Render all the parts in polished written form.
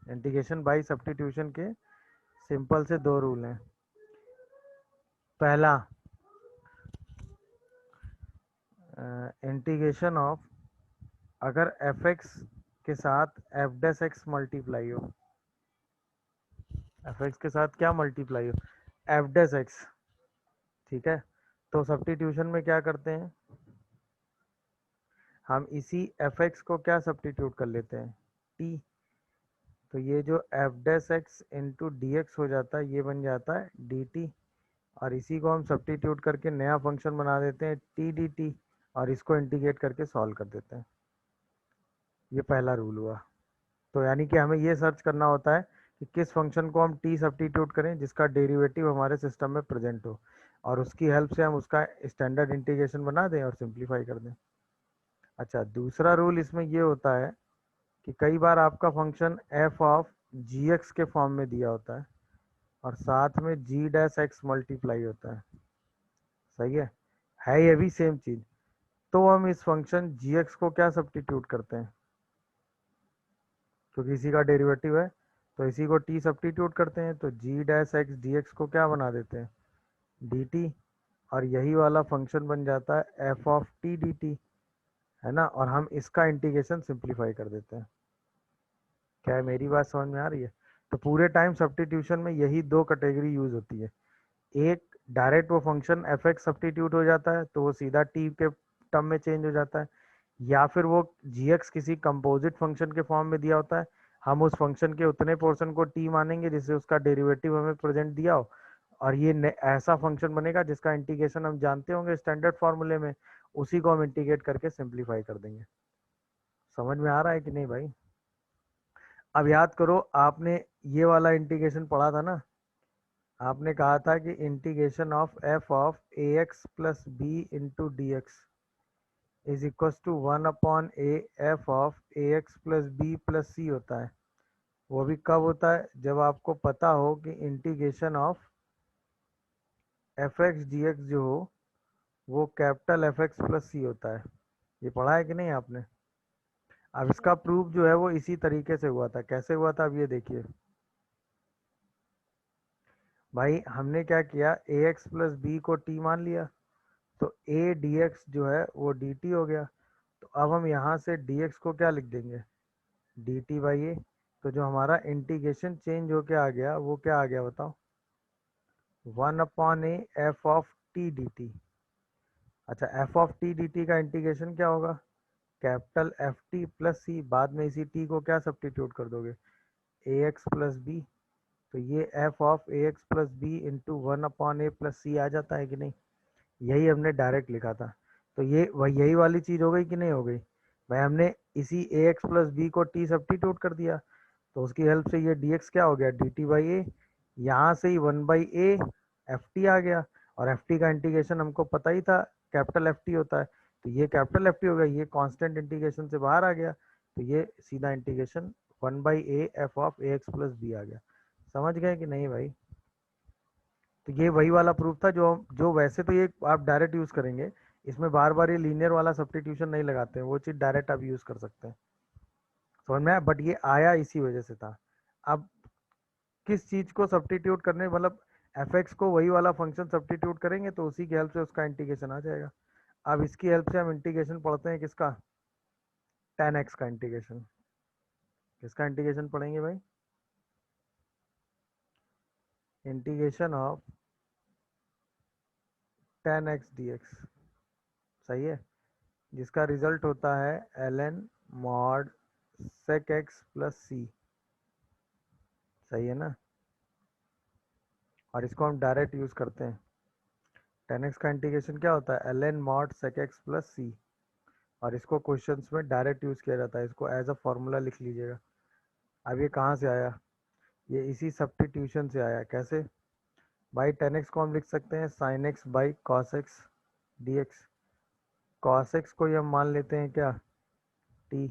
Integration by substitution के simple से दो रूल हैं। पहला, इंटीग्रेशन ऑफ, अगर एफ एक्स के साथ एफ डैश एक्स मल्टीप्लाई हो, एफ एक्स के साथ क्या मल्टीप्लाई हो, एफ डैश एक्स, ठीक है। तो सब्स्टिट्यूशन में क्या करते हैं, हम इसी एफ एक्स को क्या सब्स्टिट्यूट कर लेते हैं, टी। तो ये जो F dash x into D x हो जाता है, ये बन जाता है डी टी। और इसी को हम सब्स्टिट्यूट करके नया फंक्शन बना देते हैं टी डी टी, और इसको इंटीग्रेट करके सॉल्व कर देते हैं। ये पहला रूल हुआ। तो यानी कि हमें ये सर्च करना होता है कि किस फंक्शन को हम टी सब्स्टिट्यूट करें जिसका डेरिवेटिव हमारे सिस्टम में प्रेजेंट हो, और उसकी हेल्प से हम उसका स्टैंडर्ड इंटीग्रेशन बना दें और सिंप्लीफाई कर दें। अच्छा, दूसरा रूल इसमें ये होता है कि कई बार आपका function F of G X के फॉर्म में दिया होता है और साथ में जी डैश एक्स मल्टीप्लाई होता है, सही है ये भी सेम चीज। तो हम इस फंक्शन जी एक्स को क्या सब्स्टिट्यूट करते हैं, क्योंकि इसी का डेरिवेटिव है, तो इसी को टी सब्स्टिट्यूट करते हैं, तो जी डैश एक्स डी एक्स को क्या बना देते हैं, डी टी। और यही वाला फंक्शन बन जाता है F of T D T, है ना। और हम इसका इंटीग्रेशन सिंप्लीफाई कर देते हैं। क्या है, मेरी बात समझ में आ रही है? तो पूरे टाइम सब्स्टिट्यूशन में यही दो कैटेगरी यूज होती है। एक, डायरेक्ट वो फंक्शन एफ एक्स सब्स्टिट्यूट हो जाता है तो वो सीधा टी के टर्म में चेंज हो जाता है, या फिर वो जी एक्स किसी कंपोजिट फंक्शन के फॉर्म में दिया होता है, हम उस फंक्शन के उतने पोर्शन को टी मानेंगे जिससे उसका डेरिवेटिव हमें प्रेजेंट दिया हो, और ये ऐसा फंक्शन बनेगा जिसका इंटीग्रेशन हम जानते होंगे स्टैंडर्ड फॉर्मूले में, उसी को हम इंटीग्रेट करके सिंप्लीफाई कर देंगे। समझ में आ रहा है कि नहीं भाई? अब याद करो, आपने ये वाला इंटीग्रेशन पढ़ा था ना, आपने कहा था कि integration of A X plus B into D X is equal to 1 A F of A X plus B plus C होता है। वो भी कब होता है, जब आपको पता हो कि integration of F x D x जो हो वो capital F x plus C होता है। ये पढ़ा है कि नहीं आपने? अब इसका प्रूफ जो है वो इसी तरीके से हुआ था। कैसे हुआ था, अब ये देखिए भाई। हमने क्या किया, ए एक्स प्लस बी को टी मान लिया, तो ए डी एक्स जो है वो डी टी हो गया। तो अब हम यहाँ से डी एक्स को क्या लिख देंगे, डी टी बाई ए। तो जो हमारा इंटीग्रेशन चेंज होके आ गया वो क्या आ गया बताओ, 1 A F of T D T. अच्छा, F of T D T का इंटीग्रेशन क्या होगा, capital F T plus C, बाद में इसी टी को क्या सब्स्टिट्यूट कर दोगे, ए एक्स प्लस बी। तो ये F of A X plus B into 1 A plus C आ जाता है कि नहीं? यही हमने डायरेक्ट लिखा था। तो ये वही यही वाली चीज़ हो गई कि नहीं हो गई भाई? हमने इसी ए एक्स प्लस बी को टी सब्स्टिट्यूट कर दिया, तो उसकी हेल्प से ये डी एक्स क्या हो गया, डी टी बाई ए। यहाँ से ही 1/a एफ टी आ गया, और एफ टी का इंटीग्रेशन हमको पता ही था कैपिटल एफ टी होता है, तो ये कैपिटल एफ टी हो गया, ये कांस्टेंट इंटीग्रेशन से बाहर आ गया, तो ये सीधा integration 1/a F of A X plus B आ गया। समझ गए कि नहीं भाई? तो ये वही वाला प्रूफ था जो जो वैसे तो ये आप डायरेक्ट यूज करेंगे, इसमें बार बार ये लीनियर वाला सब्स्टिट्यूशन नहीं लगाते हैं, वो चीज़ डायरेक्ट आप यूज कर सकते हैं। समझ में आया? बट ये आया इसी वजह से था। अब किस चीज को सब्स्टिट्यूट करने, मतलब एफ एक्स को वही वाला फंक्शन सब्स्टिट्यूट करेंगे तो उसी की हेल्प से उसका इंटीग्रेशन आ जाएगा। अब इसकी हेल्प से हम इंटीग्रेशन पढ़ते हैं किसका, टेन एक्स का इंटीग्रेशन। किसका इंटीग्रेशन पढ़ेंगे भाई, integration of tan X D X, सही है। जिसका रिजल्ट होता है L N mod sec X plus C, सही है ना। और इसको हम डायरेक्ट यूज करते हैं। टेन एक्स का इंटीग्रेशन क्या होता है, L N mod sec X plus C, और इसको क्वेश्चंस में डायरेक्ट यूज किया जाता है। इसको एज अ फॉर्मूला लिख लीजिएगा। अब ये कहाँ से आया, ये इसी सब्स्टिट्यूशन से आया। कैसे भाई, टेन एक्स को हम लिख सकते हैं sine X by cos X D X. Cos X को ये हम मान लेते हैं क्या, टी।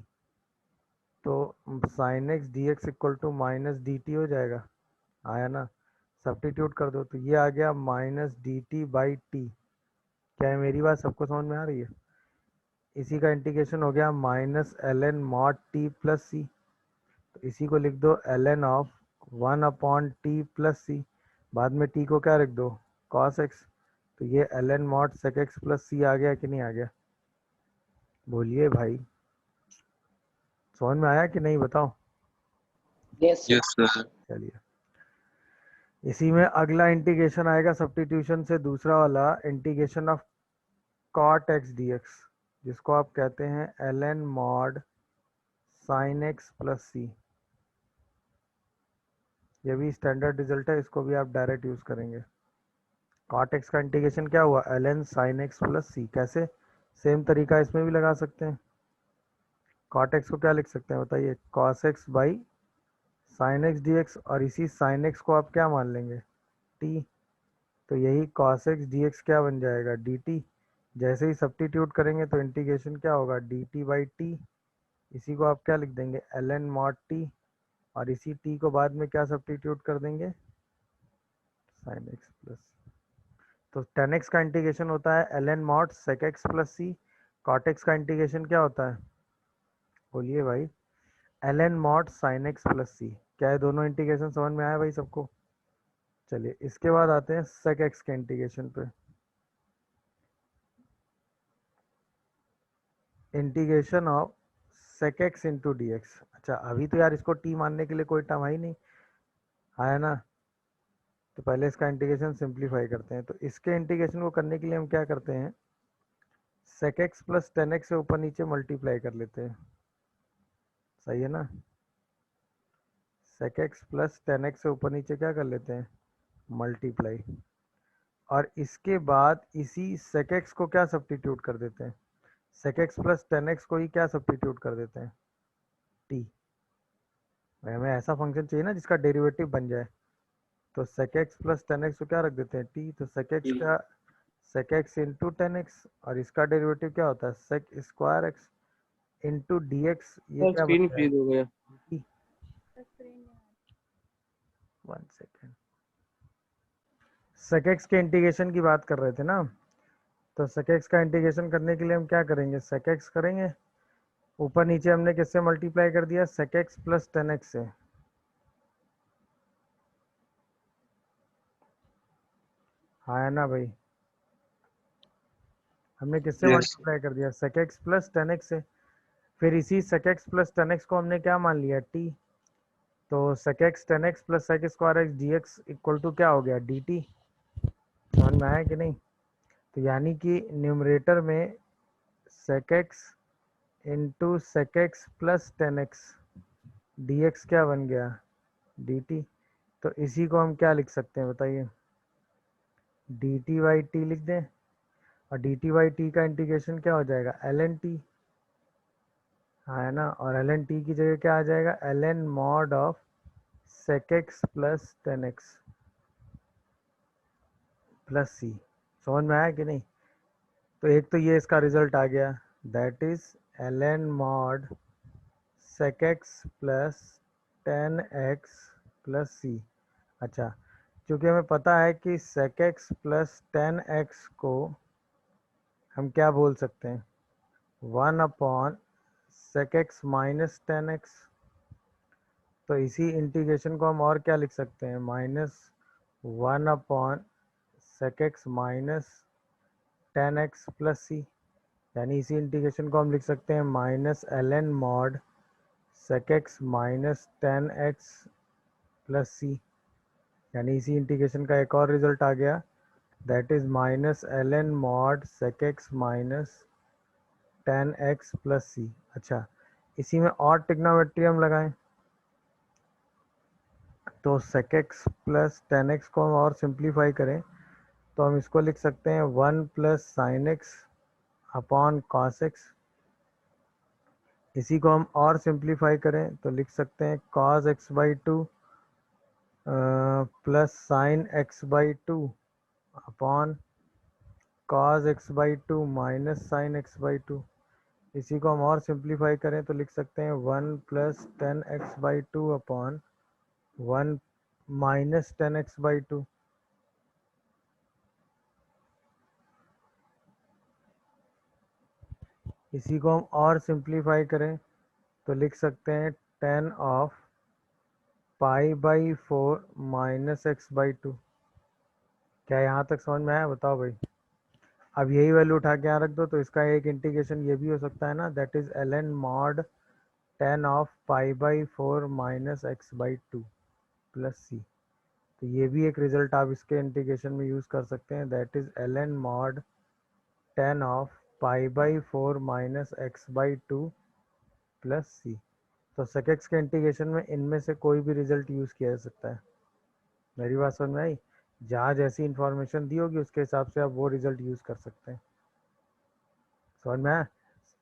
तो sine X D X equal to minus D T हो जाएगा, आया ना। सब्स्टिट्यूट कर दो तो ये आ गया minus D T by T. क्या है, मेरी बात सबको समझ में आ रही है? इसी का इंटीग्रेशन हो गया minus L N mod T plus C. तो इसी को लिख दो ln of 1/t plus C, बाद में t को क्या रख दो cos x, तो ये ln मॉड sec x प्लस सी आ गया कि नहीं आ गया? बोलिए भाई, समझ में आया कि नहीं बताओ? Yes sir. चलिए, इसी में अगला इंटीग्रेशन आएगा सब्स्टिट्यूशन से, दूसरा वाला integration of cot x dx, जिसको आप कहते हैं ln मॉड sin x प्लस सी। ये भी स्टैंडर्ड रिजल्ट है, इसको भी आप डायरेक्ट यूज करेंगे। cot x का इंटीग्रेशन क्या हुआ ln sin x plus C, कैसे? सेम तरीका इसमें भी लगा सकते हैं। cot x को क्या लिख सकते हैं बताइए, cos x by sin x dx, और इसी sin x को आप क्या मान लेंगे t, तो यही cos x dx क्या बन जाएगा dt। जैसे ही सब्स्टिट्यूट करेंगे तो इंटीग्रेशन क्या होगा dt बाई टी, इसी को आप क्या लिख देंगे ln मॉड t, और इसी t को बाद में क्या सब्स्टिट्यूट कर देंगे sin x प्लस। तो tan x का इंटीग्रेशन होता है ln मॉड sec x plus C, cot x का इंटीग्रेशन क्या होता है बोलिए भाई ln मॉड sin x प्लस सी। क्या है, दोनों इंटीग्रेशन समझ में आया भाई सबको? चलिए, इसके बाद आते हैं sec x के इंटीग्रेशन पे। Integration of sec x into D x. अच्छा, अभी तो यार इसको t मानने के लिए कोई टर्म है ही नहीं, है ना? तो पहले इसका इंटीग्रेशन सिंप्लीफाई करते हैं। तो इसके इंटीग्रेशन को करने के लिए हम क्या करते हैं, sec x plus tan x से ऊपर नीचे मल्टीप्लाई कर लेते हैं, सही है ना? sec x plus tan x से ऊपर नीचे क्या कर लेते हैं मल्टीप्लाई, और इसके बाद इसी sec x को क्या सब्स्टिट्यूट कर देते हैं, sec x plus tan x को ही क्या सब्स्टिट्यूट कर देते हैं t। हमें ऐसा फंक्शन चाहिए ना जिसका डेरिवेटिव बन जाए, तो sec x plus tan x को क्या रख देते हैं t, तो sec x का sec x into ten x, और इसका डेरिवेटिव क्या होता है sec square x into D x, ये सर क्या बन स्क्रीन जाएगा फ्रीज हो गया। t। 1 सेकेंड, sec x के इंटीग्रेशन की बात कर रहे थे ना, तो sec x का इंटीग्रेशन करने के लिए हम क्या करेंगे sec x करेंगे, ऊपर नीचे हमने किससे मल्टीप्लाई कर दिया sec x plus tan x से, हाँ है ना भाई? हमने किससे यस। मल्टीप्लाई कर दिया sec x plus tan x से, फिर इसी sec x plus tan x को हमने क्या मान लिया t, तो sec x tan x plus sec square x dx equal to क्या हो गया dt। समझ में आया कि नहीं? तो यानी कि न्यूमरेटर में sec x into sec x plus tan x dx क्या बन गया dt। तो इसी को हम क्या लिख सकते हैं बताइए, dt बाई टी लिख दें, और dt बाई टी का इंटीग्रेशन क्या हो जाएगा ln t, हाँ है ना? और ln t की जगह क्या आ जाएगा ln मॉड of sec x plus tan x plus C. समझ में आया कि नहीं? तो एक तो ये इसका रिजल्ट आ गया, दैट इज ln मॉड sec x plus tan x plus C. अच्छा, क्योंकि हमें पता है कि sec x plus tan x को हम क्या बोल सकते हैं 1 sec x minus tan x, तो इसी इंटीग्रेशन को हम और क्या लिख सकते हैं -1 sec x minus tan x plus C, यानी इसी इंटीग्रेशन को हम लिख सकते हैं -ln मॉड sec x minus tan x plus C, यानी इसी इंटीग्रेशन का एक और रिजल्ट आ गया, दैट इज -ln मॉड sec x minus tan x plus C. अच्छा, इसी में और ट्रिग्नोमेट्री हम लगाएं, तो sec x plus tan x को हम और सिंप्लीफाई करें तो हम इसको लिख सकते हैं 1 plus sine x upon cos x. इसी को हम और सिंप्लीफाई करें तो लिख सकते हैं cos x by two plus sine X by two upon cos x by two minus sign X by two. इसी को हम और सिंप्लीफाई करें तो लिख सकते हैं 1 plus ten x by two upon 1 minus ten x by two. इसी को हम और सिंप्लीफाई करें तो लिख सकते हैं टेन ऑफ π/4 - x/2। क्या यहाँ तक समझ में आया? बताओ भाई। अब यही वैल्यू उठा के यहाँ रख दो तो इसका एक इंटीग्रेशन ये भी हो सकता है ना, that is ln mod 10 of π/4 - x/2 plus C. तो ये भी एक रिजल्ट आप इसके इंटीग्रेशन में यूज़ कर सकते हैं, that is ln mod 10 of π/4 - x/2 plus C. तो सेकेक्स के इंटीग्रेशन में इनमें से कोई भी रिजल्ट यूज़ किया जा सकता है। मेरी बात समझ में आई? जहाँ जैसी इंफॉर्मेशन दी होगी उसके हिसाब से आप वो रिजल्ट यूज़ कर सकते हैं। समझ में आया?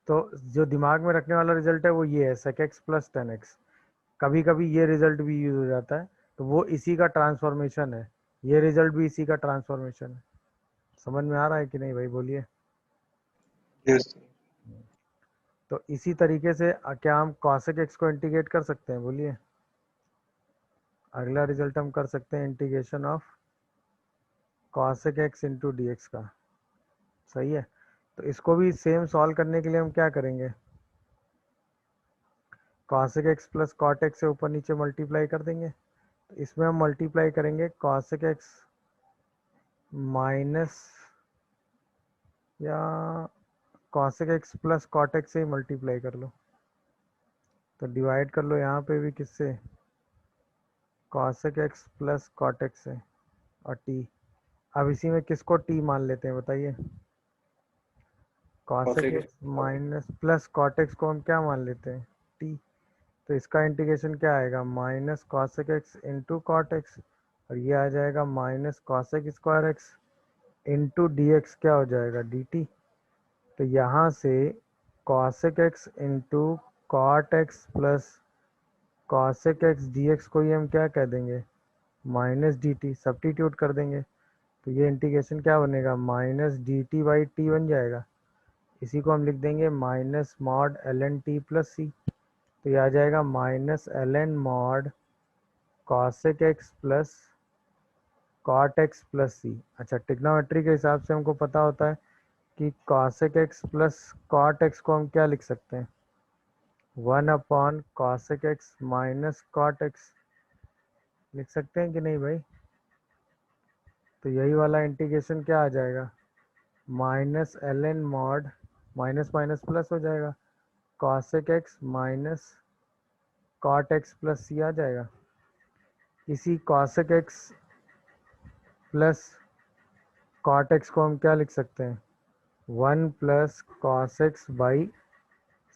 तो जो दिमाग में रखने वाला रिजल्ट है वो ये है, सेकेक्स प्लस 10x। कभी कभी ये रिजल्ट भी यूज हो जाता है, तो वो इसी का ट्रांसफॉर्मेशन है, ये रिजल्ट भी इसी का ट्रांसफॉर्मेशन है। समझ में आ रहा है कि नहीं भाई? बोलिए। Yes. तो इसी तरीके से क्या हम cosec x को इंटीग्रेट कर सकते हैं? बोलिए। अगला रिजल्ट हम कर सकते हैं integration of cosec x into D x का। सही है। तो इसको भी सेम सॉल्व करने के लिए हम क्या करेंगे, cosec x plus cot x से ऊपर नीचे मल्टीप्लाई कर देंगे। तो इसमें हम मल्टीप्लाई करेंगे cosec x माइनस, या cosec x plus cot x से ही मल्टीप्लाई कर लो। तो डिवाइड कर लो यहाँ पे भी किससे, cosec x plus cot x से, और t। अब इसी में किसको t मान लेते हैं बताइए? cosec Cosec x minus plus cot x को हम क्या मान लेते हैं? t। तो इसका इंटीग्रेशन क्या आएगा, minus cosec x into cot x, और ये आ जाएगा minus cosec square x into D x, क्या हो जाएगा dt। तो यहाँ से cosec x into cot x plus cosec x dx को ही हम क्या कह देंगे, माइनस dt, सब्स्टिट्यूट कर देंगे। तो ये इंटीग्रेशन क्या बनेगा, माइनस dt बाई टी बन जाएगा। इसी को हम लिख देंगे minus mod ln t plus C. तो ये आ जाएगा minus ln mod cosec x plus cot x plus C. अच्छा, ट्रिग्नोमेट्री के हिसाब से हमको पता होता है कि cosec x plus cot x को हम क्या लिख सकते हैं, 1 upon cosec x minus cot x लिख सकते हैं कि नहीं भाई? तो यही वाला इंटीग्रेशन क्या आ जाएगा, minus ln mod, minus minus plus हो जाएगा, cosec x minus cot x plus C आ जाएगा। इसी cosec x plus cot x को हम क्या लिख सकते हैं, 1 plus cos x by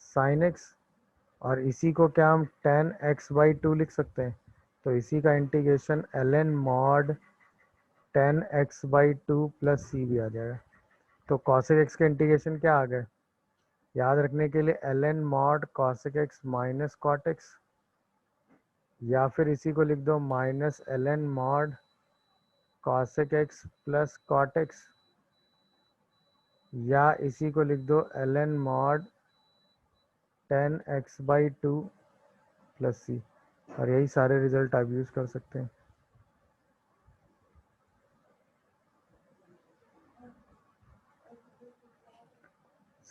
sine x, और इसी को क्या हम tan x बाई 2 लिख सकते हैं। तो इसी का integration ln mod tan x by 2 plus C भी आ जाएगा। तो cosec x के इंटीग्रेशन क्या आ गए, याद रखने के लिए ln mod cosec x minus cot x, या फिर इसी को लिख दो minus ln mod cosec x plus cot x, या इसी को लिख दो ln mod tan x by 2 plus C. और यही सारे रिजल्ट आप यूज़ कर सकते हैं।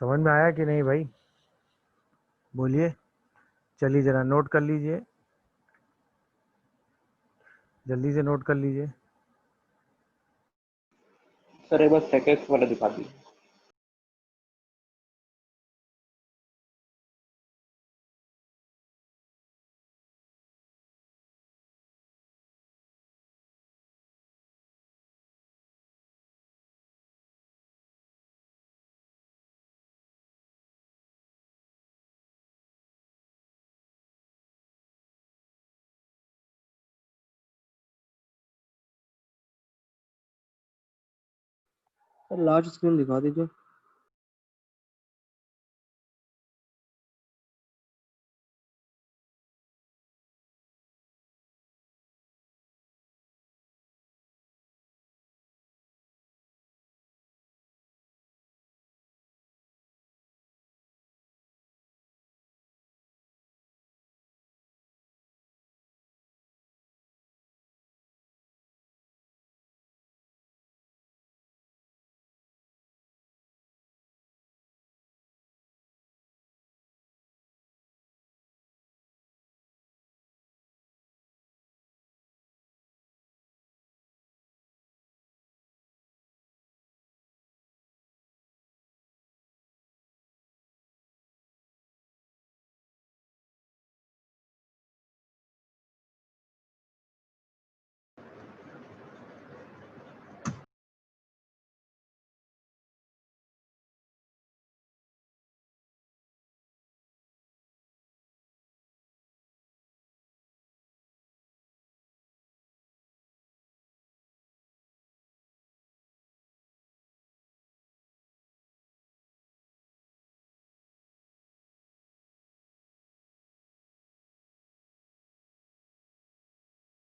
समझ में आया कि नहीं भाई? बोलिए। चलिए ज़रा नोट कर लीजिए, जल्दी से नोट कर लीजिए। सर एक बार सेकेक्स वाला दिखा दीजिए। लार्ज स्क्रीन दिखा दीजिए।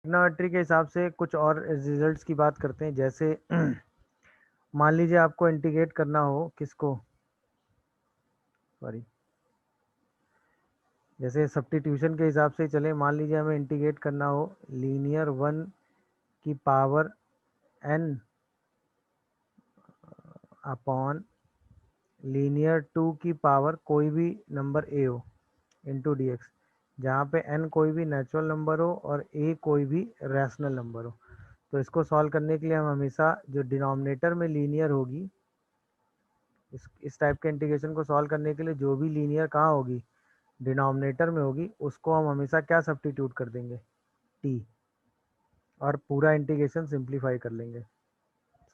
ट्रिग्नोमेट्री के हिसाब से कुछ और रिजल्ट्स की बात करते हैं। जैसे मान लीजिए आपको इंटीग्रेट करना हो किसको, सॉरी, जैसे सब्स्टिट्यूशन के हिसाब से चले, मान लीजिए हमें इंटीग्रेट करना हो लीनियर 1 की पावर n अपॉन लीनियर 2 की पावर कोई भी नंबर a हो इंटू डी एक्स, जहाँ पे n कोई भी नेचुरल नंबर हो और a कोई भी रैशनल नंबर हो। तो इसको सॉल्व करने के लिए हम हमेशा जो डिनोमिनेटर में लीनियर होगी, इस टाइप के इंटीग्रेशन को सॉल्व करने के लिए जो भी लीनियर कहाँ होगी, डिनोमिनेटर में होगी, उसको हम हमेशा क्या सब्स्टिट्यूट कर देंगे, t, और पूरा इंटीग्रेशन सिंप्लीफाई कर लेंगे।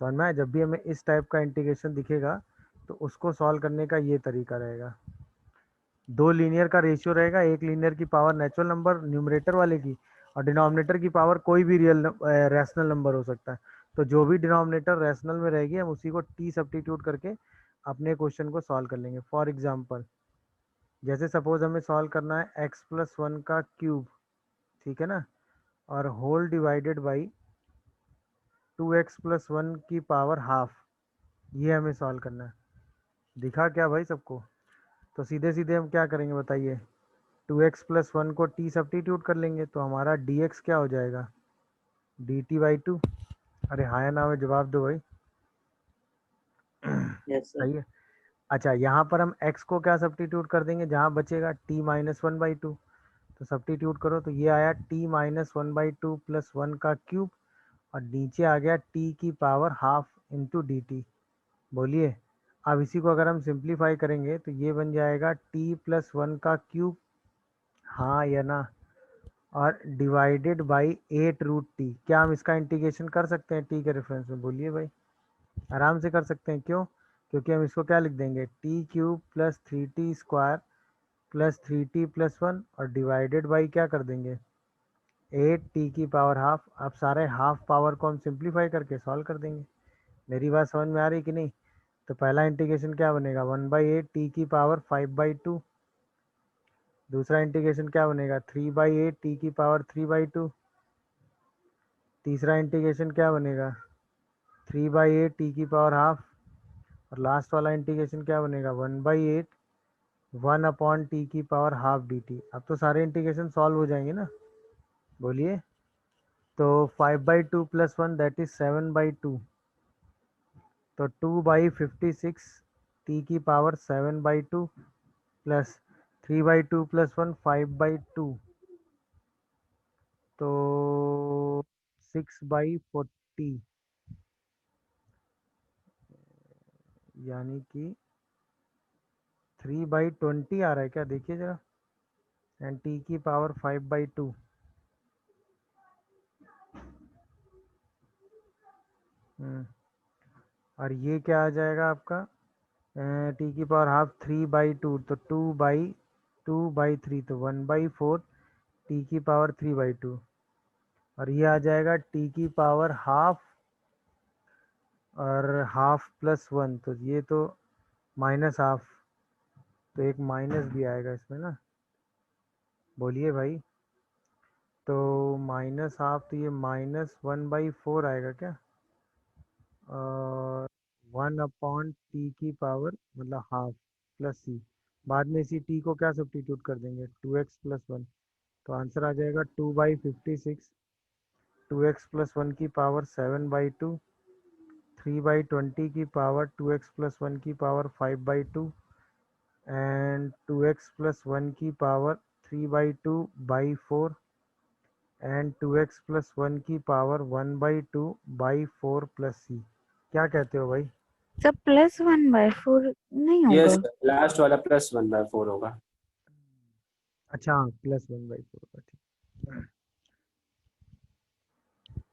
समझ में आया? जब भी हमें इस टाइप का इंटीग्रेशन दिखेगा तो उसको सॉल्व करने का ये तरीका रहेगा। दो लीनियर का रेशियो रहेगा, एक लीनियर की पावर नेचुरल नंबर न्यूमरेटर वाले की, और डिनोमिनेटर की पावर कोई भी रियल रैशनल नंबर हो सकता है। तो जो भी डिनोमिनेटर रैशनल में रहेगी हम उसी को टी सब्स्टिट्यूट करके अपने क्वेश्चन को सॉल्व कर लेंगे। फॉर एग्जांपल, जैसे सपोज हमें सॉल्व करना है x+1 का क्यूब, ठीक है ना, और होल डिवाइडेड बाई 2x+1 की पावर हाफ, ये हमें सॉल्व करना है। दिखा क्या भाई सबको? तो सीधे सीधे हम क्या करेंगे बताइए, 2x+1 को t सब्स्टिट्यूट कर लेंगे तो हमारा dx क्या हो जाएगा, dt/2। अरे हाँ या ना में जवाब दो भाई। Yes sir. सही है। अच्छा, यहाँ पर हम x को क्या सब्स्टिट्यूट कर देंगे, जहाँ बचेगा t-1/2, तो सब्स्टिट्यूट करो तो ये आया t-1/2 प्लस 1 का क्यूब, और नीचे आ गया t की power half into D T. बोलिए, अब इसी को अगर हम सिंप्लीफाई करेंगे तो ये बन जाएगा t+1 का क्यूब, हाँ या ना, और डिवाइडेड बाई 8√t। क्या हम इसका इंटीग्रेशन कर सकते हैं t के रेफरेंस में? बोलिए भाई, आराम से कर सकते हैं। क्यों? क्योंकि हम इसको क्या लिख देंगे, t³ plus 3t² plus 3t+1, और डिवाइडेड बाई क्या कर देंगे, 8t की पावर हाफ। अब सारे हाफ पावर को हम सिंप्लीफाई करके सॉल्व कर देंगे। मेरी बात समझ में आ रही कि नहीं? तो पहला इंटीग्रेशन क्या बनेगा, 1/8 t की पावर 5/2। दूसरा इंटीग्रेशन क्या बनेगा, 3/8 t की पावर 3/2। तीसरा इंटीग्रेशन क्या बनेगा, 3/8 t की पावर हाफ। और लास्ट वाला इंटीग्रेशन क्या बनेगा, 1/8 1/t की पावर हाफ dt। अब तो सारे इंटीग्रेशन सॉल्व हो जाएंगे ना? बोलिए, तो 5/2 प्लस 1 दैट इज 7/2, तो 2/56 t की पावर 7/2 प्लस 3/2 प्लस 1 5/2, तो 6/40, यानी कि 3/20 आ रहा है क्या, देखिए जरा, एंड t की पावर 5/2। और ये क्या आ जाएगा आपका, टी की पावर हाफ 3/2, तो 2/3, तो 1/4 टी की पावर 3/2। और ये आ जाएगा टी की पावर हाफ और हाफ प्लस 1, तो ये तो माइनस हाफ, तो एक माइनस भी आएगा इसमें ना। बोलिए भाई, तो माइनस हाफ, तो ये -1/4 आएगा क्या, और 1/t की पावर मतलब हाफ प्लस सी। बाद में इसी t को क्या सब्स्टिट्यूट कर देंगे, 2x+1, तो आंसर आ जाएगा 2/56, 2x+1 की पावर 7/2, 3/20 की पावर 2x+1 की पावर 5/2, एंड 2x+1 की पावर 3/2/4, एंड 2x+1 की पावर 1/2/4 प्लस सी। क्या कहते हो भाई? सब +1/4 नहीं यस होगा। लास्ट वाला +1/4 होगा। अच्छा हाँ, +1/4 का, ठीक।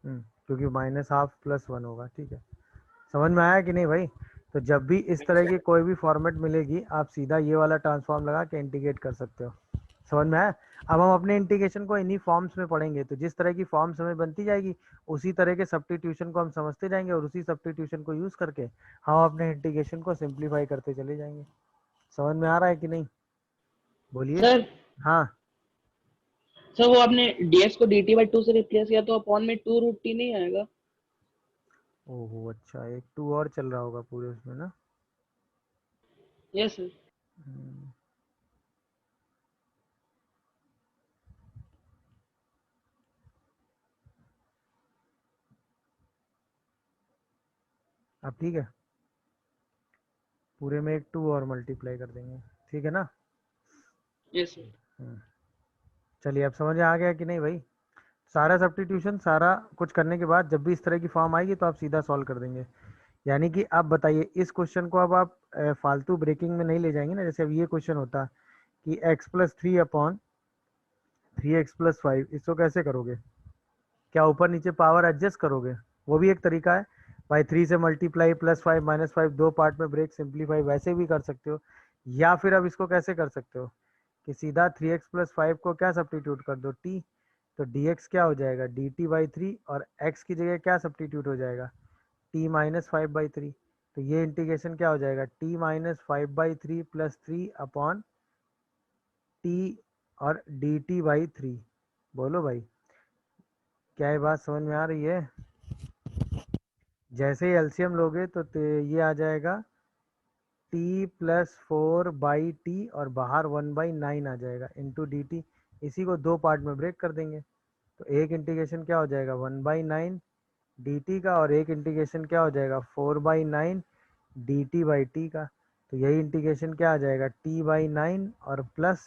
क्योंकि माइनस हाफ प्लस 1 होगा, ठीक है। समझ में आया कि नहीं भाई? तो जब भी इस तरह की कोई भी फॉर्मेट मिलेगी आप सीधा ये वाला ट्रांसफॉर्म लगा के इंटीग्रेट कर सकते हो। समझ में आया? अब हम अपने इंटीग्रेशन को इन्हीं फॉर्म्स में पढ़ेंगे, तो जिस तरह की फॉर्म्स हमें बनती जाएगी उसी तरह के सब्स्टिट्यूशन को हम समझते जाएंगे, और उसी सब्स्टिट्यूशन को यूज़ करके हम अपने इंटीग्रेशन को सिंप्लीफाई करते चले जाएंगे। समझ में आ रहा है कि नहीं? बोलिए। सर हाँ सर वो आपने dx को dt बाई 2 से रिप्लेस किया तो अपॉन में 2 रूट t नहीं आएगा? ओहो अच्छा, एक 2 और चल रहा होगा पूरे उसमें ना। Yes sir. हम्म, अब ठीक है, पूरे में एक 2 और मल्टीप्लाई कर देंगे, ठीक है ना। Yes sir. हम्म, चलिए अब समझ में आ गया कि नहीं भाई। सारा सब्स्टिट्यूशन सारा कुछ करने के बाद जब भी इस तरह की फॉर्म आएगी तो आप सीधा सॉल्व कर देंगे। यानी कि आप बताइए इस क्वेश्चन को अब आप फालतू ब्रेकिंग में नहीं ले जाएंगे ना। जैसे अब ये क्वेश्चन होता कि x plus 3 upon 3x plus 5, इसको कैसे करोगे? क्या ऊपर नीचे पावर एडजस्ट करोगे? वो भी एक तरीका है भाई। 3 से मल्टीप्लाई प्लस 5 माइनस 5, दो पार्ट में ब्रेक, सिंप्लीफाई वैसे भी कर सकते हो। या फिर अब इसको कैसे कर सकते हो कि सीधा 3x प्लस 5 को क्या सब्स्टिट्यूट कर दो, t, तो dx क्या हो जाएगा, dt बाई 3, और x की जगह क्या सब्स्टिट्यूट हो जाएगा, t माइनस 5/3। तो ये इंटीग्रेशन क्या हो जाएगा, t minus 5/3 plus 3 upon t और dt बाई 3। बोलो भाई, क्या ये बात समझ में आ रही है? जैसे ही एलसीएम लोगे तो ये आ जाएगा t प्लस 4/t और बाहर 1/9 आ जाएगा इंटू डी टी। इसी को दो पार्ट में ब्रेक कर देंगे तो एक इंटीग्रेशन क्या हो जाएगा 1/9 dt का, और एक इंटीग्रेशन क्या हो जाएगा 4/9 dt बाई टी का। तो यही इंटीग्रेशन क्या आ जाएगा t/9 और plus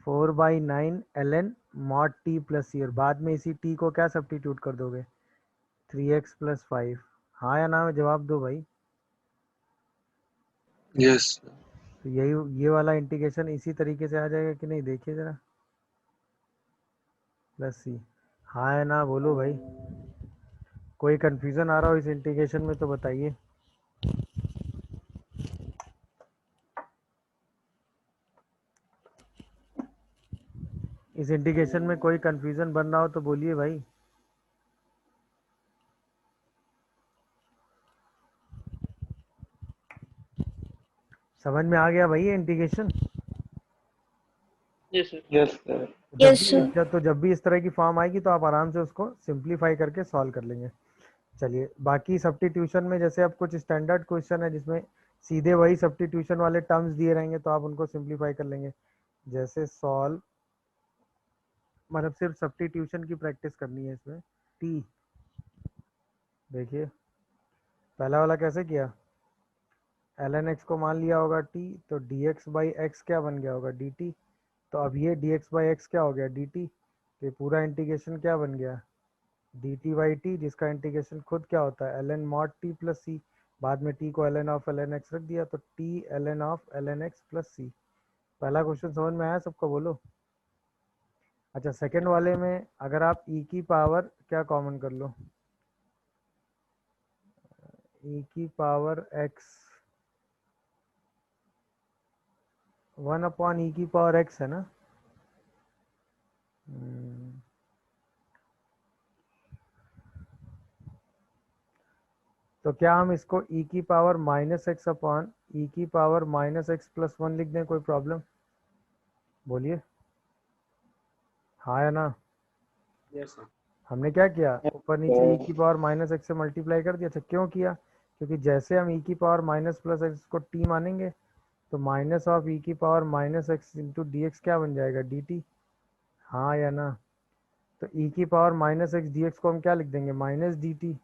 4/9 ln mod T plus C, और बाद में इसी t को क्या सब्स्टिट्यूट कर दोगे 3x प्लस 5। हाँ या ना में जवाब दो भाई। यस। तो यही ये वाला इंटीग्रेशन इसी तरीके से आ जाएगा कि नहीं, देखिए जरा, प्लस सी। हाँ या ना बोलो भाई। कोई कंफ्यूजन आ रहा हो इस इंटीग्रेशन में तो बताइए। इस इंटीग्रेशन में कोई कंफ्यूजन बन रहा हो तो बोलिए भाई। समझ में आ गया भाई ये integration? Yes sir. Yes sir. Yes sir. जब भी इस तरह की फॉर्म आएगी तो आप आराम से उसको सिंप्लीफाई करके सॉल्व कर लेंगे। चलिए बाकी सब्स्टिट्यूशन में जैसे अब कुछ स्टैंडर्ड क्वेश्चन है जिसमें सीधे वही सब्स्टिट्यूशन वाले टर्म्स दिए रहेंगे तो आप उनको सिंप्लीफाई कर लेंगे। जैसे सॉल्व, मतलब सिर्फ सब्स्टिट्यूशन की प्रैक्टिस करनी है इसमें। टी, देखिए पहला वाला कैसे किया, ln x को मान लिया होगा t, तो dx बाई एक्स क्या बन गया होगा dt। तो अब ये dx बाई एक्स क्या हो गया dt, तो ये पूरा इंटीग्रेशन क्या बन गया dt बाई t, जिसका इंटीग्रेशन खुद क्या होता है ln mod t plus c। बाद में t को ln ऑफ ln x रख दिया तो t ln of ln x plus c। पहला क्वेश्चन समझ में आया सबको, बोलो। अच्छा सेकंड वाले में अगर आप e की पावर क्या कॉमन कर लो, e की पावर x, 1 अपॉन ई की पावर x है ना। तो क्या हम इसको e की पावर माइनस एक्स अपॉन ई की पावर माइनस एक्स प्लस 1 लिख दें, कोई प्रॉब्लम? बोलिए हाँ या ना। Yes sir. हमने क्या किया, ऊपर नीचे e सर। की पावर माइनस एक्स से मल्टीप्लाई कर दिया। अच्छा क्यों किया, क्योंकि जैसे हम e की पावर माइनस प्लस एक्स को t मानेंगे तो माइनस ऑफ e की power minus x into D x क्या बन जाएगा dt। हाँ या ना। तो e की power minus x D X को हम क्या लिख देंगे माइनस डी टी,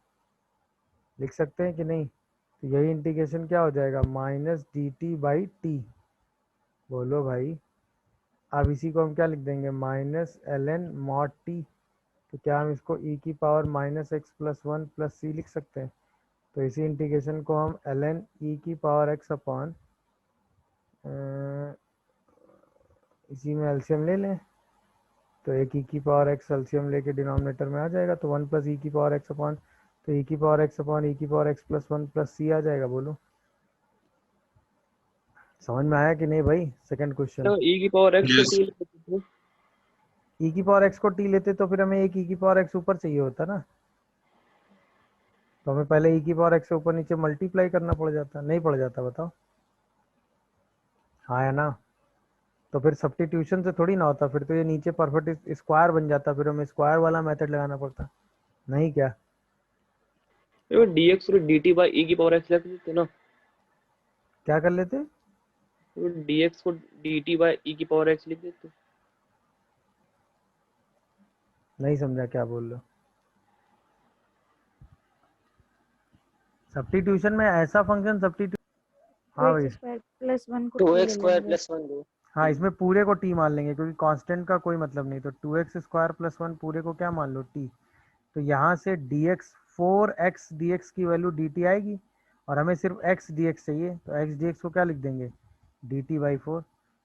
लिख सकते हैं कि नहीं। तो यही इंटीग्रेशन क्या हो जाएगा minus D T by T. बोलो भाई। अब इसी को हम क्या लिख देंगे minus L N mod T. तो क्या हम इसको e की power minus X plus 1 plus C लिख सकते हैं। तो इसी इंटीग्रेशन को हम एल एन ई की पावर एक्स अपॉन, इसी में एलसीएम ले लें तो एक ई की पावर एक्स एलसीएम लेके डिनोमिनेटर में आ जाएगा तो 1 प्लस ई की पावर एक्स अपॉन, तो ई की पावर एक्स अपॉन ई की power x plus 1 plus C आ जाएगा। बोलो समझ में आया कि नहीं भाई सेकंड क्वेश्चन। तो e की पावर x को यस। t लिख सकते हैं। ई की पावर एक्स को टी लेते तो फिर हमें एक ई की पावर एक्स ऊपर चाहिए होता ना, तो हमें पहले ई की पावर एक्स से ऊपर नीचे मल्टीप्लाई करना पड़ जाता, नहीं पड़ जाता बताओ। हाँ या ना। तो फिर सब्स्टिट्यूशन से थोड़ी ना होता, फिर तो ये नीचे परफेक्ट स्क्वायर बन जाता, फिर हमें स्क्वायर वाला मेथड लगाना पड़ता, नहीं क्या? देखो dx और dt by e की पावर x लिख देते ना, क्या कर लेते? तो dx को dt by e की पावर x लिख देते। नहीं समझा क्या बोल रहे हो। सब्स्टिट्यूशन में ऐसा फंक्शन सब्स्टिट्यूट, हाँ भाई, 2x² प्लस 1 को टू t एक्स ले स्क्वायर लेंगे। प्लस वन दो। हाँ इसमें पूरे को टी मान लेंगे क्योंकि कांस्टेंट का कोई मतलब नहीं, तो 2x² + 1 पूरे को क्या मान लो टी। तो यहाँ से dx 4x dx की वैल्यू dt आएगी, और हमें सिर्फ x dx चाहिए, तो x dx को क्या लिख देंगे, dt/4।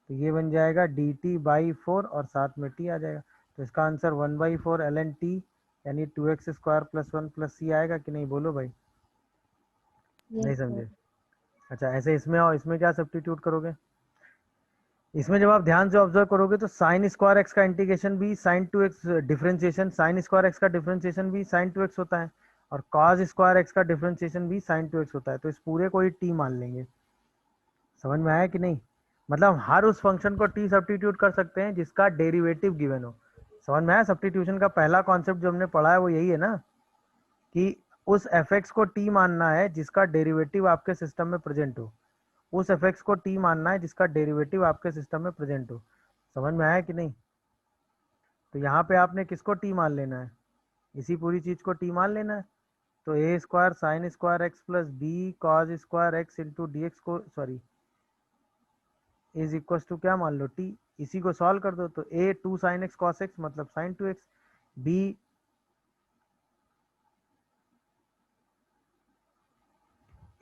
तो ये बन जाएगा dt/4 और साथ में t आ जाएगा। तो इसका आंसर 1/4 ln t यानी 2x² + 1 + c आएगा कि नहीं, बोलो भाई। नहीं यस समझे? सर। अच्छा ऐसे इसमें, और इसमें क्या सब्स्टिट्यूट करोगे? इसमें जब आप ध्यान से ऑब्जर्व करोगे तो साइन स्क्वायर एक्स का इंटीग्रेशन भी sine 2x, differentiation sine square X का डिफरेंशिएशन भी साइन 2x होता है, और कॉस स्क्वायर एक्स का डिफरेंशिएशन भी साइन 2x होता है। तो इस पूरे को ही टी मान लेंगे। समझ में आया कि नहीं? मतलब हर उस फंक्शन को टी सब्स्टिट्यूट कर सकते हैं जिसका डेरिवेटिव गिवन हो। समझ में आया? सब्स्टिट्यूशन का पहला कॉन्सेप्ट जो हमने पढ़ा है वो यही है ना, कि उस एफ को टी मानना है जिसका डेरिवेटिव आपके सिस्टम में प्रेजेंट हो। उस एफ को टी मानना है जिसका डेरिवेटिव आपके सिस्टम में प्रेजेंट हो। समझ में आया कि नहीं? तो यहाँ पे आपने किसको टी मान लेना है, इसी पूरी चीज को टी मान लेना है। तो a² sin square X plus B cos square X into D X को, सॉरी, इज इक्वल टू क्या मान लो टी। इसी को सॉल्व कर दो, तो a 2 sin x cos x मतलब sin 2x, b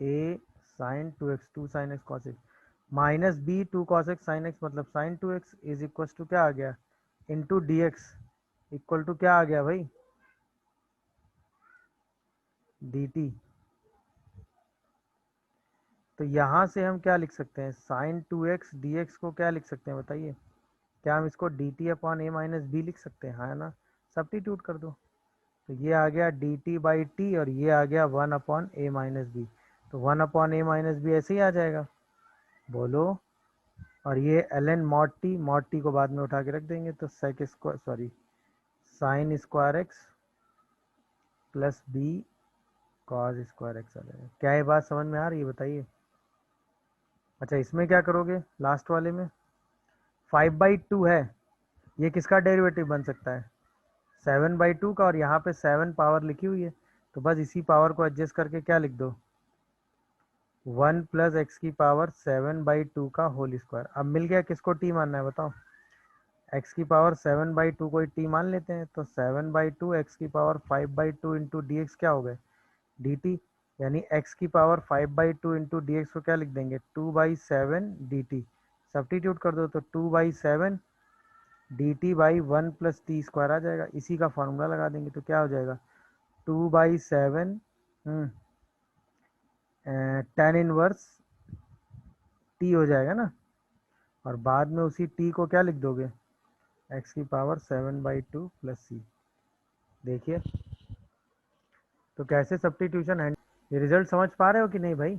a sin 2x 2 sin x cos x minus b 2 cos x sin x मतलब sin 2x is equal to क्या आ गया, into D X equal to क्या आ गया भाई, dt। तो यहाँ से हम क्या लिख सकते हैं, साइन 2x dx को क्या लिख सकते हैं बताइए? क्या हम इसको dt/a - b लिख सकते हैं, हाँ ना? सब्स्टिट्यूट कर दो, तो ये आ गया dt/t और ये आ गया 1/a - b। तो 1/a - b ऐसे ही आ जाएगा, बोलो। और ये ln mod t को बाद में उठा के रख देंगे, तो sec square, sorry, sine square X plus B cos square X आ जाएगा। क्या ये बात समझ में आ रही है बताइए? अच्छा इसमें क्या करोगे, लास्ट वाले में 5/2 है, ये किसका डेरिवेटिव बन सकता है, 7/2 का, और यहाँ पे 7 पावर लिखी हुई है, तो बस इसी पावर को एडजस्ट करके क्या लिख दो, 1 + x की पावर 7/2 का होल स्क्वायर। अब मिल गया, किसको टी मानना है बताओ, x की पावर 7/2 को ही टी मान लेते हैं, तो 7/2 x की पावर 5/2 इंटू डी एक्स क्या हो गए, dt। यानी x की पावर 5/2 इंटू डी एक्स को क्या लिख देंगे, 2/7 dt। सब्स्टिट्यूट कर दो, तो 2/7 dt/1 + t² आ जाएगा। इसी का फॉर्मूला लगा देंगे, तो क्या हो जाएगा, 2/7 tan इनवर्स t हो जाएगा ना, और बाद में उसी t को क्या लिख दोगे, x की पावर 7/2 + c। देखिए तो कैसे सब्स्टिट्यूशन है, ये रिजल्ट समझ पा रहे हो कि नहीं भाई?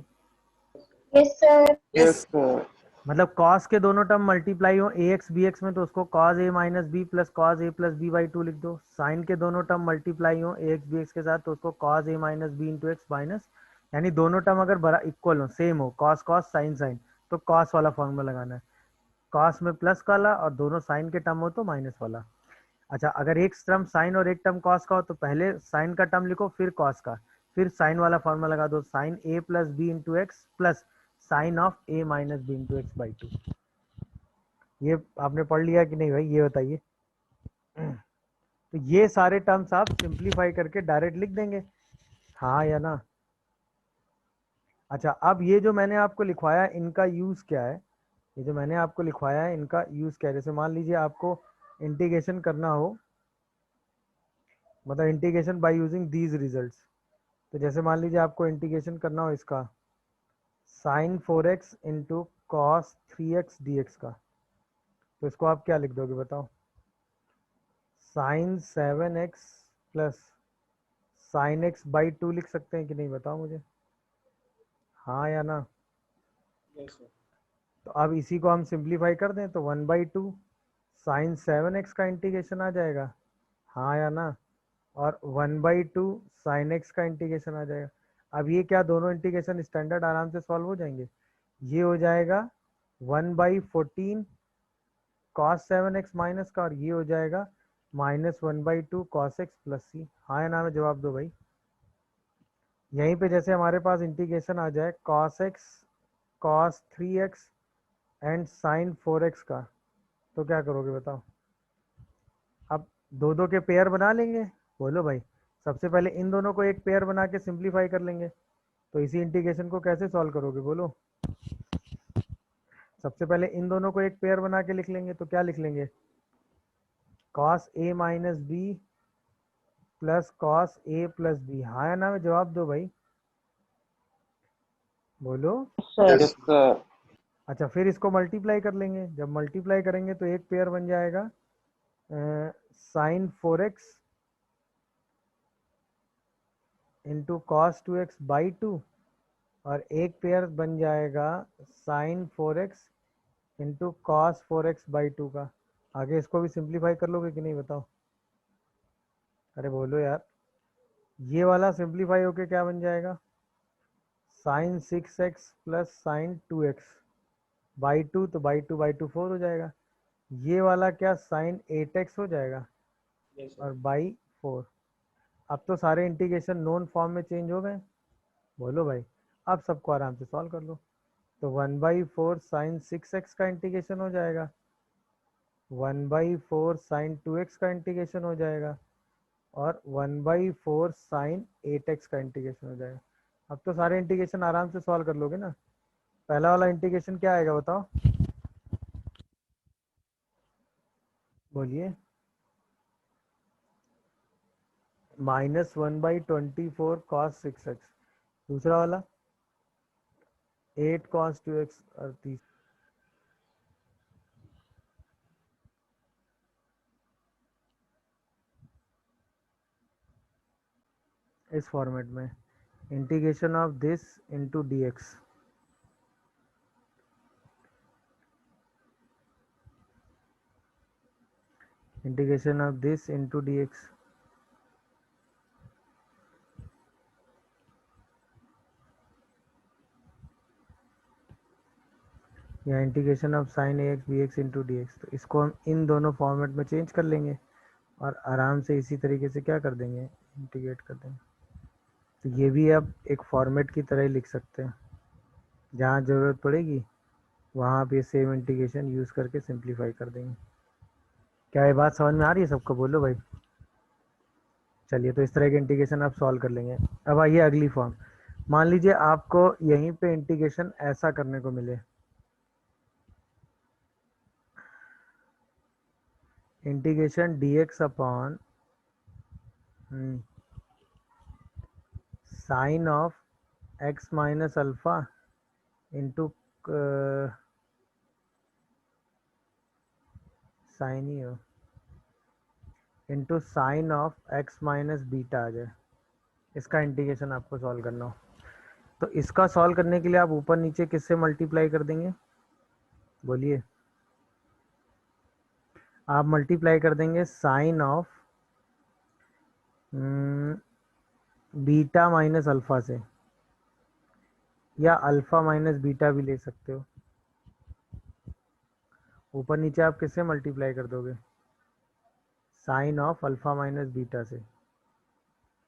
Yes sir. यस मतलब cos के दोनों टर्म मल्टीप्लाई हो ax bx में, तो उसको cos a - b + cos a + b/2 लिख दो। साइन के दोनों टर्म मल्टीप्लाई हो ax bx के साथ, तो उसको cos a - b × x minus, यानी दोनों टर्म अगर बड़ा इक्वल हो, सेम हो, cos cos sin sin, तो cos वाला फॉर्मूला लगाना है, cos में प्लस वाला, और दोनों साइन के टर्म हो तो माइनस वाला। अच्छा अगर एक टर्म साइन और एक टर्म कॉस का हो, तो पहले साइन का टर्म लिखो फिर कॉस का, फिर साइन वाला फॉर्मूला लगा दो, sine a + b × x plus sine of a - b × x/2। ये आपने पढ़ लिया कि नहीं भाई, ये बताइए? तो ये सारे टर्म्स आप सिंप्लीफाई करके डायरेक्ट लिख देंगे, हाँ या ना? अच्छा अब ये जो मैंने आपको लिखवाया इनका यूज़ क्या है, ये जो मैंने आपको लिखवाया है इनका यूज़ क्या है? जैसे मान लीजिए आपको इंटीग्रेशन करना हो, मतलब integration by using these results, तो जैसे मान लीजिए आपको इंटीग्रेशन करना हो इसका sign 4x into cos 3x dx का, तो इसको आप क्या लिख दोगे बताओ, sign 7x plus sign x/2 लिख सकते हैं कि नहीं, बताओ मुझे, हाँ या ना? तो अब इसी को हम सिंप्लीफाई कर दें तो 1/2 साइन 7x का इंटीग्रेशन आ जाएगा, हाँ या ना, और 1/2 साइन x का इंटीग्रेशन आ जाएगा। अब ये क्या दोनों इंटीग्रेशन स्टैंडर्ड आराम से सॉल्व हो जाएंगे। ये हो जाएगा 1/14 cos 7x माइनस का, और ये हो जाएगा -1/2 cos x प्लस सी। हाँ या ना में जवाब दो भाई। यहीं पे जैसे हमारे पास इंटीग्रेशन आ जाए cos x cos 3x and sin 4x का, तो क्या करोगे बताओ। अब दो दो के पेयर बना लेंगे, बोलो भाई। सबसे पहले इन दोनों को एक पेयर बना के सिंप्लीफाई कर लेंगे। तो इसी इंटीग्रेशन को कैसे सॉल्व करोगे बोलो। सबसे पहले इन दोनों को एक पेयर बना के लिख लेंगे, तो क्या लिख लेंगे, cos a minus B plus cos a plus B. हाँ या ना में जवाब दो भाई, बोलो। Yes sir. अच्छा, फिर इसको मल्टीप्लाई कर लेंगे। जब मल्टीप्लाई करेंगे तो एक पेयर बन जाएगा sign 4x into cos 2x by 2, और एक पेयर बन जाएगा sign 4x into cos 4x by 2 का। आगे इसको भी सिंप्लीफाई कर लोगे कि नहीं बताओ, अरे बोलो यार। ये वाला सिंप्लीफाई होके क्या बन जाएगा, sign 6x plus sign 2x by 2, तो बाई 2 बाई 2 4 हो जाएगा। ये वाला क्या साइन 8x हो जाएगा और बाई 4। अब तो सारे इंटीग्रेशन नोन फॉर्म में चेंज हो गए, बोलो भाई। अब सबको आराम से सॉल्व कर लो। तो 1/4 साइन 6x का इंटीग्रेशन हो जाएगा, 1/4 साइन 2x का इंटीग्रेशन हो जाएगा, और 1/4 साइन 8x का इंटीग्रेशन हो जाएगा। अब तो सारे इंटीग्रेशन आराम से सॉल्व कर लोगे ना। पहला वाला इंटीग्रेशन क्या आएगा बताओ, बोलिए। -1/24 cos 6x। दूसरा वाला 8 cos 2x, और तीसरा इस फॉर्मेट में, integration of this into dx। Integration of this into dx। या integration of sine ax bx into dx। तो इसको हम इन दोनों फॉर्मेट में चेंज कर लेंगे और आराम से इसी तरीके से क्या कर देंगे, इंटीग्रेट कर देंगे। तो ये भी अब एक फॉर्मेट की तरह ही लिख सकते हैं, जहाँ ज़रूरत पड़ेगी वहाँ आप ये सेम इंटीग्रेशन यूज़ करके सिंप्लीफाई कर देंगे। क्या ये बात समझ में आ रही है सबको, बोलो भाई। चलिए, तो इस तरह के इंटीग्रेशन आप सॉल्व कर लेंगे। अब आइए अगली फॉर्म। मान लीजिए आपको यहीं पे इंटीग्रेशन ऐसा करने को मिले, integration dx upon sine of x minus alpha into sine ही हो into sine of x minus beta आ जाए। इसका इंटीग्रेशन आपको सॉल्व करना हो, तो इसका सॉल्व करने के लिए आप ऊपर नीचे किससे मल्टीप्लाई कर देंगे, बोलिए। आप मल्टीप्लाई कर देंगे sine of beta minus alpha से, या अल्फा माइनस बीटा भी ले सकते हो। ऊपर नीचे आप किससे मल्टीप्लाई कर दोगे, sine of alpha minus beta से,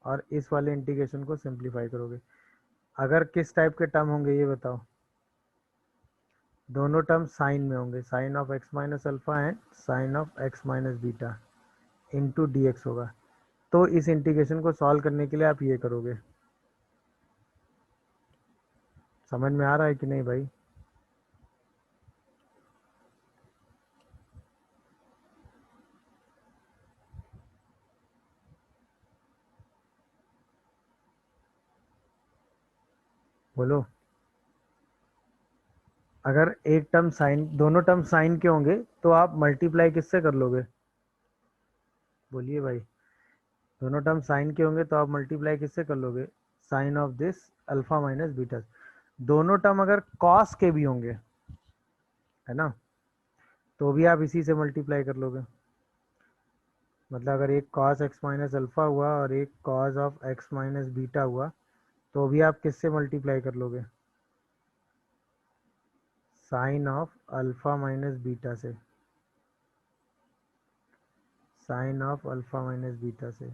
और इस वाले इंटीग्रेशन को सिंप्लीफाई करोगे। अगर किस टाइप के टर्म होंगे ये बताओ, दोनों टर्म साइन में होंगे, sine of X minus alpha and sine of X minus beta into D X होगा। तो इस इंटीग्रेशन को सॉल्व करने के लिए आप ये करोगे। समझ में आ रहा है कि नहीं भाई। बोलो। अगर एक टर्म साइन, दोनों टर्म साइन के होंगे तो आप मल्टीप्लाई किससे कर लोगे, बोलिए भाई। दोनों टर्म साइन के होंगे तो आप मल्टीप्लाई किससे कर लोगे, sine of this alpha minus beta. दोनों टर्म अगर कॉस के भी होंगे है ना, तो भी आप इसी से मल्टीप्लाई कर लोगे। मतलब अगर एक cos x माइनस अल्फा हुआ और एक cos of x minus beta हुआ, तो भी आप किससे मल्टीप्लाई कर लोगे? Sine of alpha minus beta से, sine of alpha minus beta से,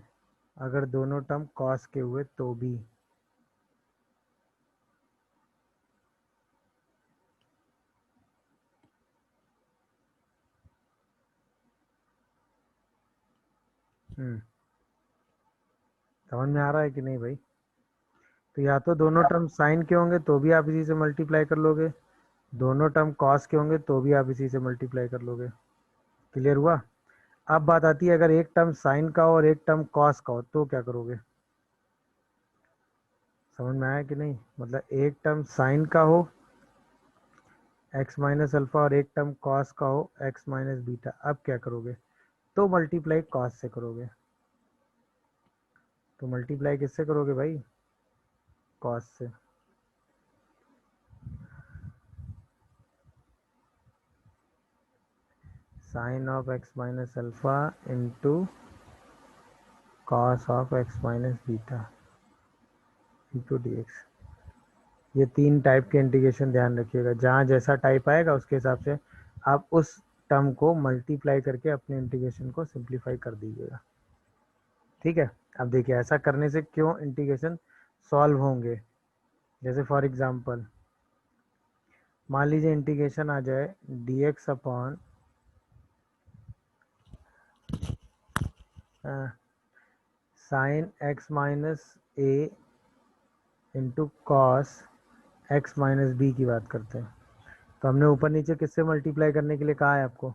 अगर दोनों टर्म cos के हुए तो भी। समझ में आ रहा है कि नहीं भाई? तो या तो दोनों टर्म साइन के होंगे तो भी आप इसी से मल्टीप्लाई कर लोगे, दोनों टर्म कॉस के होंगे तो भी आप इसी से मल्टीप्लाई कर लोगे। क्लियर हुआ? अब बात आती है अगर एक टर्म साइन का हो और एक टर्म कॉस का हो तो क्या करोगे? समझ में आया कि नहीं? मतलब एक टर्म साइन का हो x माइनस अल्फा और एक टर्म कॉस का हो x माइनस बीटा, अब क्या करोगे? तो मल्टीप्लाई कॉस से करोगे। तो मल्टीप्लाई किससे करोगे भाई? कॉस से। Sine of x minus alpha into cos of x minus beta into dx। ये 3 टाइप के इंटीग्रेशन ध्यान रखिएगा, जहाँ जैसा टाइप आएगा उसके हिसाब से आप उस टर्म को मल्टीप्लाई करके अपने इंटीग्रेशन को सिंप्लीफाई कर दीजिएगा। ठीक है? अब देखिए ऐसा करने से क्यों इंटीग्रेशन सॉल्व होंगे। जैसे फॉर एग्जांपल मान लीजिए इंटीग्रेशन आ जाए dx upon sine x minus A into cos x minus B की बात करते हैं। तो हमने ऊपर नीचे किससे मल्टीप्लाई करने के लिए कहा है आपको?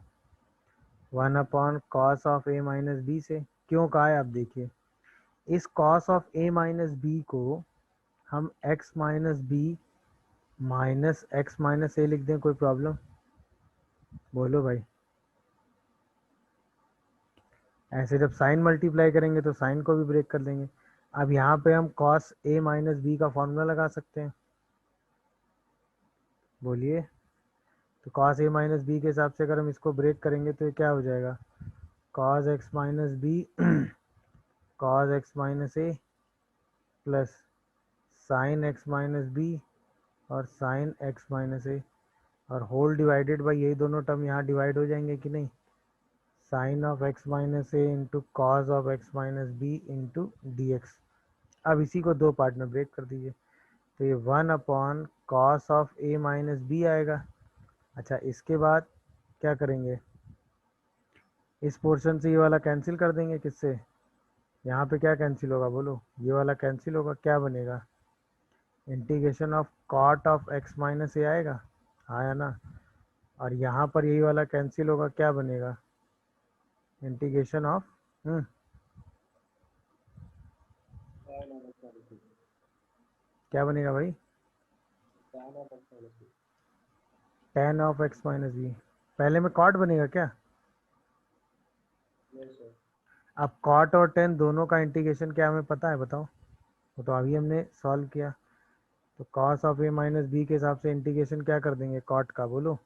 1 upon cos of A minus B से। क्यों कहा है आप देखिए, इस cos of A minus B को हम x minus B minus X minus A लिख दें, कोई प्रॉब्लम? बोलो भाई। ऐसे जब साइन मल्टीप्लाई करेंगे तो साइन को भी ब्रेक कर देंगे। अब यहाँ पे हम कॉस ए माइनस बी का फॉर्मूला लगा सकते हैं, बोलिए। तो कॉस ए माइनस बी के हिसाब से अगर हम इसको ब्रेक करेंगे तो ये क्या हो जाएगा? Cos X minus B cos X minus A plus sine X minus B और साइन एक्स माइनस ए, और होल डिवाइडेड बाई यही दोनों टर्म यहाँ डिवाइड हो जाएंगे कि नहीं? Sine of X minus A into cos of X minus B into D X. अब इसी को 2 पार्ट में ब्रेक कर दीजिए, तो ये 1 upon cos of A minus B आएगा। अच्छा, इसके बाद क्या करेंगे? इस पोर्शन से ये वाला कैंसिल कर देंगे, किससे? यहाँ पे क्या कैंसिल होगा बोलो? ये वाला कैंसिल होगा, क्या बनेगा? Integration of cot of X minus A आएगा, आया ना? और यहाँ पर यही वाला कैंसिल होगा, क्या बनेगा? इंटीग्रेशन ऑफ क्या बनेगा भाई? tan of X minus B. पहले में कॉट बनेगा क्या? अब कॉट और tan दोनों का इंटीग्रेशन क्या हमें पता है, बताओ? वो तो अभी हमने सॉल्व किया। तो cos of A minus B के हिसाब से इंटीग्रेशन क्या कर देंगे कॉट का, बोलो?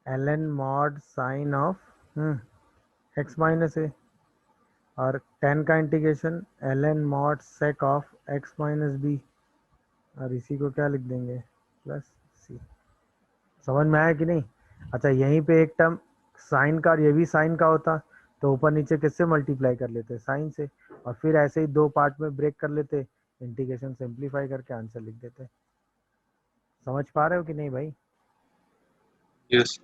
ln mod sine of X minus A, और tan का integration ln mod sec of X minus B, और इसी को क्या लिख देंगे? Plus C. समझ में आया कि नहीं? अच्छा, यहीं पे एक टर्म साइन का और ये भी साइन का होता तो ऊपर नीचे किससे मल्टीप्लाई कर लेते? साइन से, और फिर ऐसे ही 2 पार्ट में ब्रेक कर लेते, इंटीग्रेशन सिंप्लीफाई करके आंसर लिख देते। समझ पा रहे हो कि नहीं भाई? यस।